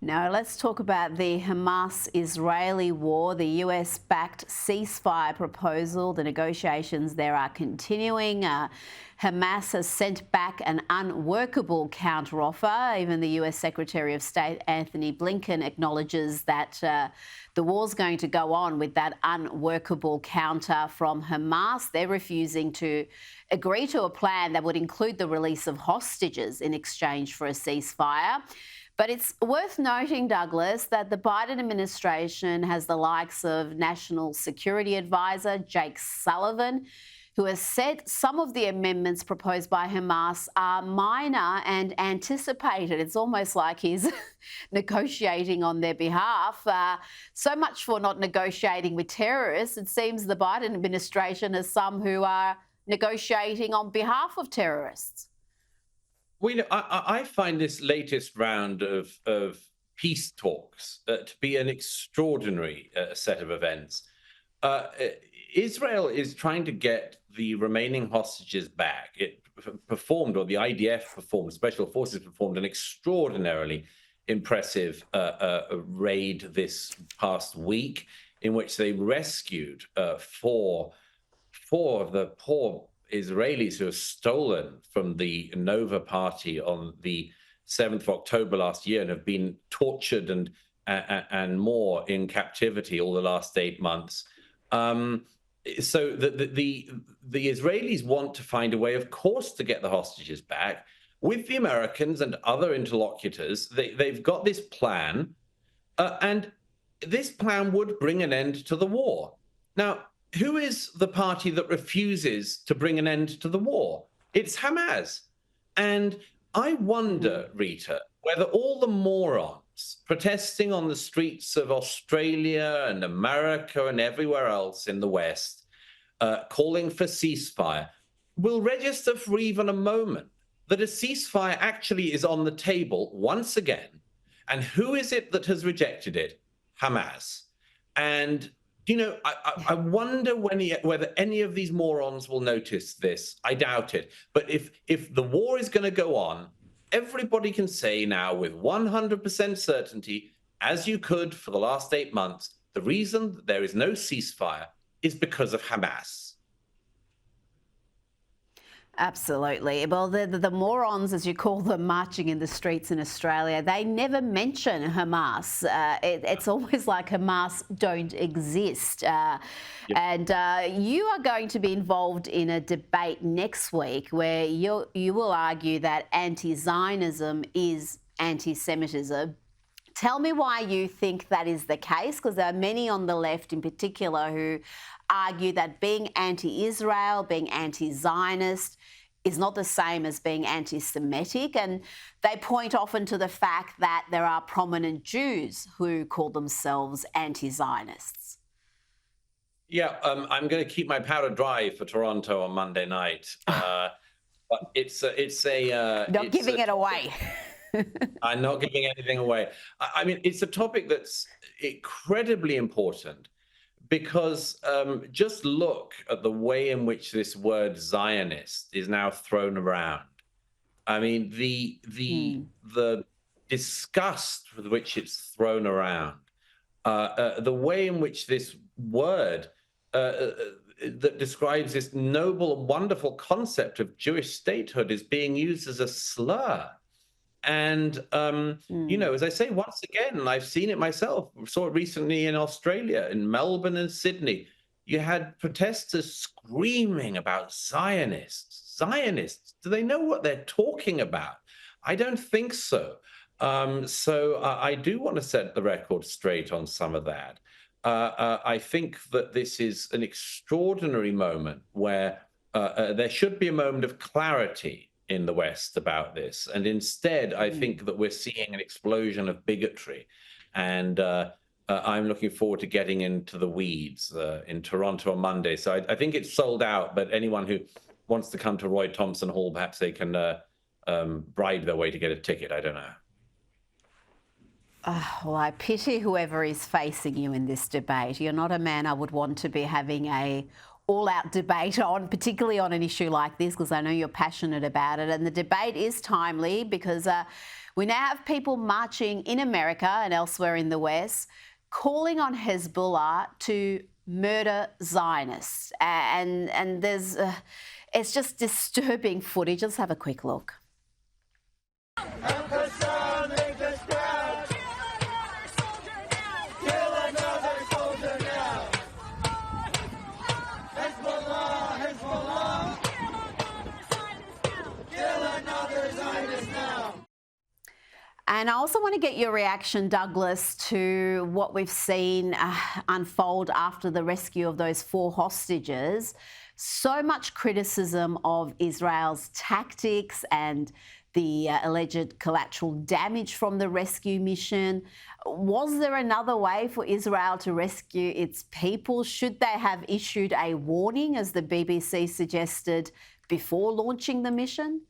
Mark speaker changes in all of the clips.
Speaker 1: Now, let's talk about the Hamas-Israeli war, the US-backed ceasefire proposal. The negotiations there are continuing. Hamas has sent back an unworkable counteroffer. Even the US Secretary of State Anthony Blinken acknowledges that the war's going to go on with that unworkable counter from Hamas. They're refusing to agree to a plan that would include the release of hostages in exchange for a ceasefire. But it's worth noting, Douglas, that the Biden administration has the likes of National Security Advisor Jake Sullivan, who has said some of the amendments proposed by Hamas are minor and anticipated. It's almost like he's negotiating on their behalf. So much for not negotiating with terrorists. It seems the Biden administration has some who are negotiating on behalf of terrorists.
Speaker 2: Well, I find this latest round of peace talks to be an extraordinary set of events. Israel is trying to get the remaining hostages back. It performed, or the IDF performed, Special Forces performed an extraordinarily impressive raid this past week in which they rescued four of the poor Israelis who were stolen from the Nova party on the 7th of October last year and have been tortured and more in captivity all the last 8 months. So the Israelis want to find a way, of course, to get the hostages back. With the Americans and other interlocutors, they've got this plan, and this plan would bring an end to the war. Now, who is the party that refuses to bring an end to the war? It's Hamas. And I wonder, Rita, whether all the morons protesting on the streets of Australia and America and everywhere else in the West, calling for ceasefire, will register for even a moment that a ceasefire actually is on the table once again. And who is it that has rejected it? Hamas. And I wonder whether any of these morons will notice this. I doubt it. But if the war is going to go on, everybody can say now with 100% certainty, as you could for the last 8 months, the reason that there is no ceasefire is because of Hamas.
Speaker 1: Absolutely. Well, the morons, as you call them, marching in the streets in Australia, they never mention Hamas. It's always like Hamas don't exist. Yep. And you are going to be involved in a debate next week where you will argue that anti-Zionism is anti-Semitism. Tell me why you think that is the case, because there are many on the left in particular who argue that being anti-Israel, being anti-Zionist is not the same as being anti-Semitic. And they point often to the fact that there are prominent Jews who call themselves anti-Zionists.
Speaker 2: Yeah, I'm going to keep my powder dry for Toronto on Monday night. But it's
Speaker 1: not giving it away.
Speaker 2: I'm not giving anything away. I mean, it's a topic that's incredibly important because just look at the way in which this word Zionist is now thrown around. I mean, the disgust with which it's thrown around, the way in which this word that describes this noble and wonderful concept of Jewish statehood is being used as a slur. And, as I say, once again, I've seen it myself, saw it recently in Australia, in Melbourne and Sydney. You had protesters screaming about Zionists. Zionists, do they know what they're talking about? I don't think so. So I do want to set the record straight on some of that. I think that this is an extraordinary moment where there should be a moment of clarity in the West about this. And instead, I think that we're seeing an explosion of bigotry. And I'm looking forward to getting into the weeds in Toronto on Monday. So I think it's sold out, but anyone who wants to come to Roy Thompson Hall, perhaps they can bribe their way to get a ticket. I don't know.
Speaker 1: Well, I pity whoever is facing you in this debate. You're not a man I would want to be having a all-out debate on, particularly on an issue like this, because I know you're passionate about it. And the debate is timely because we now have people marching in America and elsewhere in the West calling on Hezbollah to murder Zionists. And there's, it's just disturbing footage. Let's have a quick look. And I also want to get your reaction, Douglas, to what we've seen unfold after the rescue of those 4 hostages. So much criticism of Israel's tactics and the alleged collateral damage from the rescue mission. Was there another way for Israel to rescue its people? Should they have issued a warning, as the BBC suggested, before launching the mission?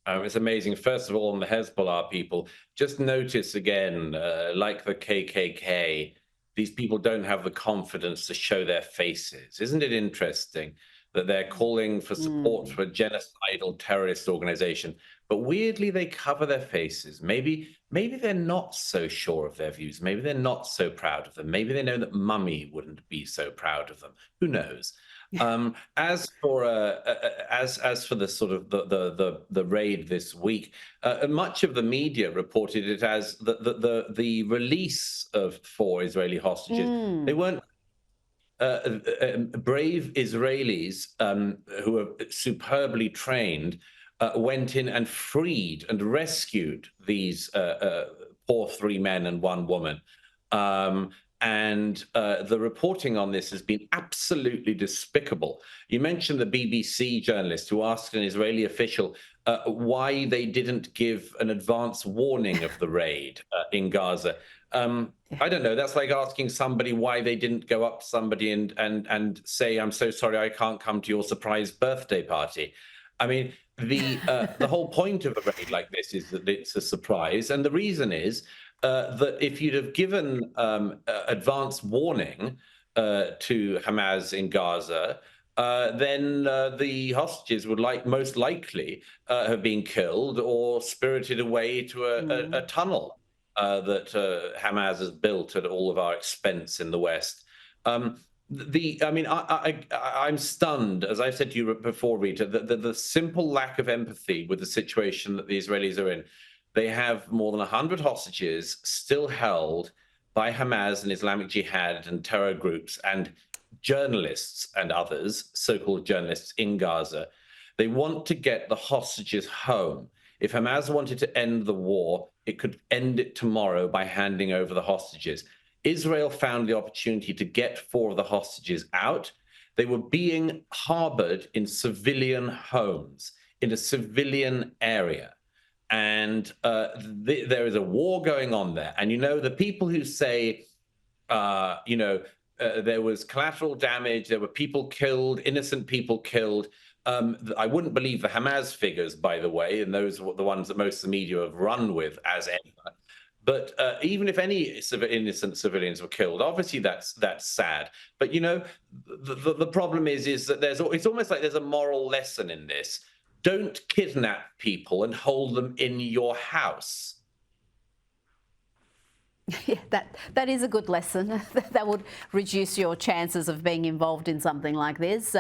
Speaker 2: It's amazing. First of all, on the Hezbollah people, just notice again, like the KKK, these people don't have the confidence to show their faces. Isn't it interesting that they're calling for support for a genocidal terrorist organization, but weirdly they cover their faces? Maybe they're not so sure of their views. Maybe they're not so proud of them. Maybe they know that Mummy wouldn't be so proud of them. Who knows? As for the sort of the raid this week, much of the media reported it as the release of 4 Israeli hostages. They weren't brave Israelis who are superbly trained went in and freed and rescued these poor 3 men and 1 woman. And the reporting on this has been absolutely despicable. You mentioned the BBC journalist who asked an Israeli official why they didn't give an advance warning of the raid in Gaza. I don't know. That's like asking somebody why they didn't go up to somebody and say, "I'm so sorry, I can't come to your surprise birthday party." I mean, the whole point of a raid like this is that it's a surprise, and the reason is that if you'd have given advance warning to Hamas in Gaza, then the hostages would most likely have been killed or spirited away to a tunnel that Hamas has built at all of our expense in the West. I'm stunned, as I've said to you before, Rita, the simple lack of empathy with the situation that the Israelis are in. They have more than 100 hostages still held by Hamas and Islamic Jihad and terror groups and journalists and others, so-called journalists in Gaza. They want to get the hostages home. If Hamas wanted to end the war, it could end it tomorrow by handing over the hostages. Israel found the opportunity to get 4 of the hostages out. They were being harbored in civilian homes, in a civilian area. And there is a war going on there. And, the people who say, there was collateral damage, there were people killed, innocent people killed. I wouldn't believe the Hamas figures, by the way, and those are the ones that most of the media have run with as ever. But even if any innocent civilians were killed, obviously that's sad. But, the problem is that it's almost like there's a moral lesson in this. Don't kidnap people and hold them in your house.
Speaker 1: Yeah, that is a good lesson. That would reduce your chances of being involved in something like this.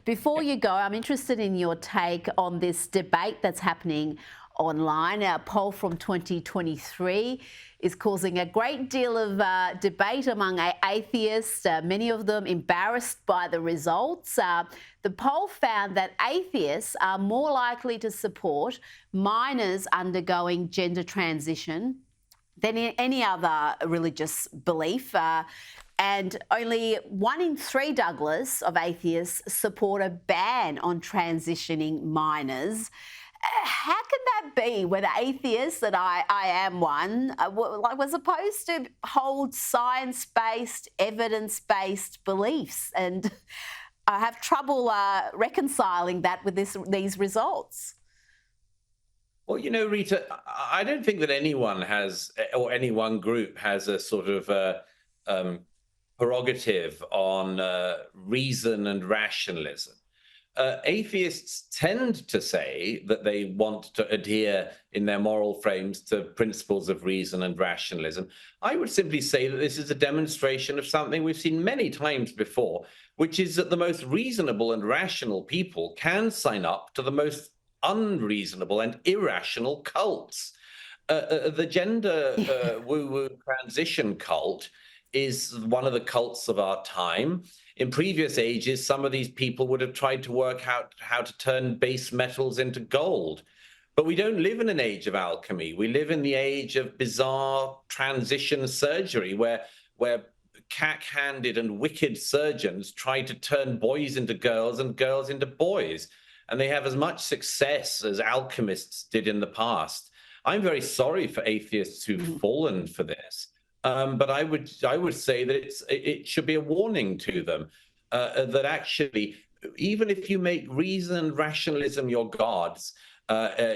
Speaker 1: Before you go, I'm interested in your take on this debate that's happening online. A poll from 2023 is causing a great deal of debate among atheists, many of them embarrassed by the results. The poll found that atheists are more likely to support minors undergoing gender transition than any other religious belief. And only 1 in 3, Douglas, of atheists support a ban on transitioning minors. How can that be when atheists, and I am one, was supposed to hold science-based, evidence-based beliefs? And I have trouble reconciling that with these results.
Speaker 2: Well, Rita, I don't think that anyone has, or any one group has a sort of prerogative on reason and rationalism. Atheists tend to say that they want to adhere in their moral frames to principles of reason and rationalism. I would simply say that this is a demonstration of something we've seen many times before, which is that the most reasonable and rational people can sign up to the most unreasonable and irrational cults. The gender woo-woo transition cult is one of the cults of our time. In previous ages, some of these people would have tried to work out how to turn base metals into gold. But we don't live in an age of alchemy. We live in the age of bizarre transition surgery where cack-handed and wicked surgeons try to turn boys into girls and girls into boys. And they have as much success as alchemists did in the past. I'm very sorry for atheists who've fallen for this. But I would say that it should be a warning to them that actually, even if you make reason and rationalism your gods,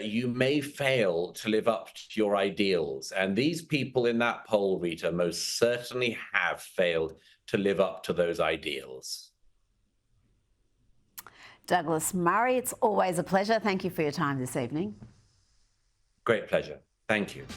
Speaker 2: you may fail to live up to your ideals. And these people in that poll, Rita, most certainly have failed to live up to those ideals.
Speaker 1: Douglas Murray, it's always a pleasure. Thank you for your time this evening.
Speaker 2: Great pleasure. Thank you.